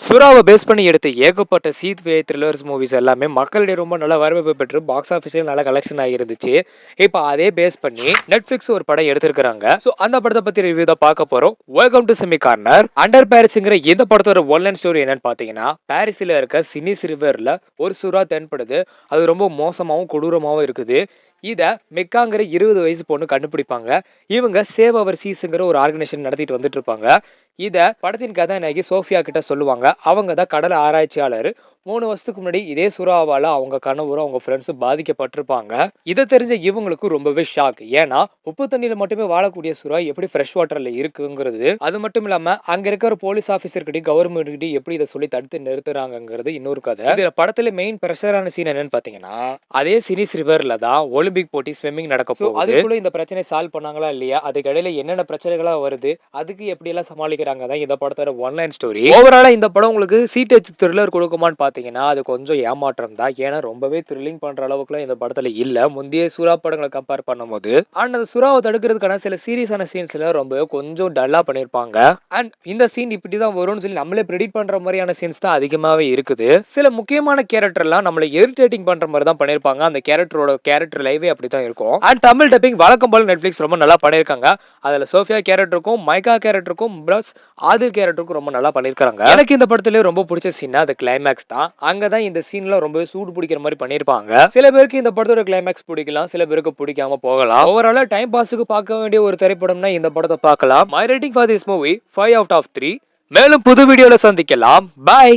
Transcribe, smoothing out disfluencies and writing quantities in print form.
சுறாவை base பண்ணி எடுத்த ஏகப்பட்ட சீத் வே த்ரில்லர்ஸ் மூவிஸ் எல்லாமே மக்களிடையே ரொம்ப நல்ல வரவேற்பு பெற்று பாக்ஸ் ஆஃபீஸில் நல்ல கலெக்ஷன் ஆகிருந்துச்சு. இப்போ அதே பேஸ் பண்ணி நெட்ஃபிளிக்ஸ் ஒரு படம் எடுத்திருக்காங்க. ஸோ அந்த படத்தை பத்தி ரிவ்யூ தான் பார்க்க போறோம். Welcome to semi corner. Under பாரிஸ்ங்கிற இந்த படத்தோட ஒன்லைன் ஸ்டோரி என்னன்னு பார்த்தீங்கன்னா, பாரிஸ்ல இருக்க சினிஸ் ரிவர்ல ஒரு சுறா தென்படுது. அது ரொம்ப மோசமாகவும் கொடூரமாகவும் இருக்குது. இதை மெக்காங்கிற 20 வயசு பொண்ணு கண்டுபிடிப்பாங்க. இவங்க சேவ் அவர் சீஸுங்கிற ஒரு ஆர்கனைசேஷன் நடத்திட்டு வந்துட்டு இருப்பாங்க. இதை படத்தின் கதாநாயகி சோஃபியா கிட்ட சொல்லுவாங்க. அவங்க தான் கடல் ஆராய்ச்சியாளர். 3 வருஷத்துக்கு முன்னாடி இதே சுறாவால அவங்க கணவரும் அவங்க ஃப்ரெண்ட்ஸும் பாதிக்கப்பட்டிருப்பாங்க. இதை தெரிஞ்ச இவங்களுக்கு ரொம்பவே ஷாக். ஏன்னா உப்பு தண்ணியில மட்டுமே வாழக்கூடிய சுறா எப்படி ஃப்ரெஷ் வாட்டர்ல இருக்குங்கிறது, அது மட்டும் இல்லாம அங்க இருக்கிற போலீஸ் ஆஃபீஸர் கிட்ட கவர்மெண்ட் கிட்ட எப்படி இதை சொல்லி தடுத்து நிறுத்துறாங்கிறது இன்னொரு கதை. இதுல படத்துல மெயின் பிரஷரான சீன் என்னன்னு பாத்தீங்கன்னா, அதே சினிஸ் ரிவர்ல தான் ஒலிம்பிக் போட்டி ஸ்விம்மிங் நடக்க போகுது. அதுக்குள்ள இந்த பிரச்சனை சால்வ் பண்ணாங்களா இல்லையா, அதுக்கு இடையில என்னென்ன பிரச்சனைகளா வருது, அதுக்கு எப்படி எல்லாம் சமாளிக்கிறாங்க தான் இந்த படத்தோட ஒன்லைன் ஸ்டோரி. ஓவராலா இந்த படம் உங்களுக்கு சீட் த்ரில்லர் கொடுக்குமான்னு பாத்தீங்கன்னா அது கொஞ்சம் ஏமாற்றம் தான். ஏன்னா ரொம்பவே த்ரில்லிங் பண்ற அளவுக்குலாம் இந்த படத்துல இல்ல, முந்தைய சுறா படங்களை கம்பேர் பண்ணும்போது. அண்ட் அந்த சுறாவை தடுக்கிறதுக்கான சில சீரியஸான சீன்ஸ்ல ரொம்ப கொஞ்சம் டல்லா பண்ணிருப்பாங்க. அண்ட் இந்த சீன் இப்படிதான் வரும்னு சொல்லி நம்மளே ப்ரெடிக்ட் பண்ற மாதிரியான சீன்ஸ் தான் அதிகமாவே இருக்குது. சில முக்கியமான கேரக்டர்லாம் நம்மளை இரிட்டேட்டிங் பண்ற மாதிரி தான் பண்ணிருப்பாங்க. அந்த கேரக்டர் லைவே அப்படிதான் இருக்கும். அண்ட் தமிழ் டப்பிங் வழக்கம் போல நெட்ஃபிளிக்ஸ் ரொம்ப நல்லா பண்ணிருக்காங்க. அதுல சோஃபியா கேரக்டருக்கும் மைக்கா கேரக்டருக்கும் பிளஸ் ஆதில் கேரக்டருக்கும் ரொம்ப நல்லா பண்ணிருக்காங்க. எனக்கு இந்த படத்துல ரொம்ப பிடிச்ச சீன் அது கிளைமேக்ஸ் தான். அங்கதான் இந்த சீன்ல ரொம்பவே சூடு பிடிக்கிற மாதிரி பண்ணிருப்பாங்க. சில பேருக்கு இந்த படத்தோட கிளைமேக்ஸ் பிடிக்கலாம், சில பேருக்கு பிடிக்காம போகலாம். ஓவராலா டைம் பாஸுக்கு பார்க்க வேண்டிய ஒரு திரைப்படம்னா இந்த படத்தை பார்க்கலாம். My rating for this movie 5 out of 3. மேலும் புது வீடியோல சந்திக்கலாம். பாய்.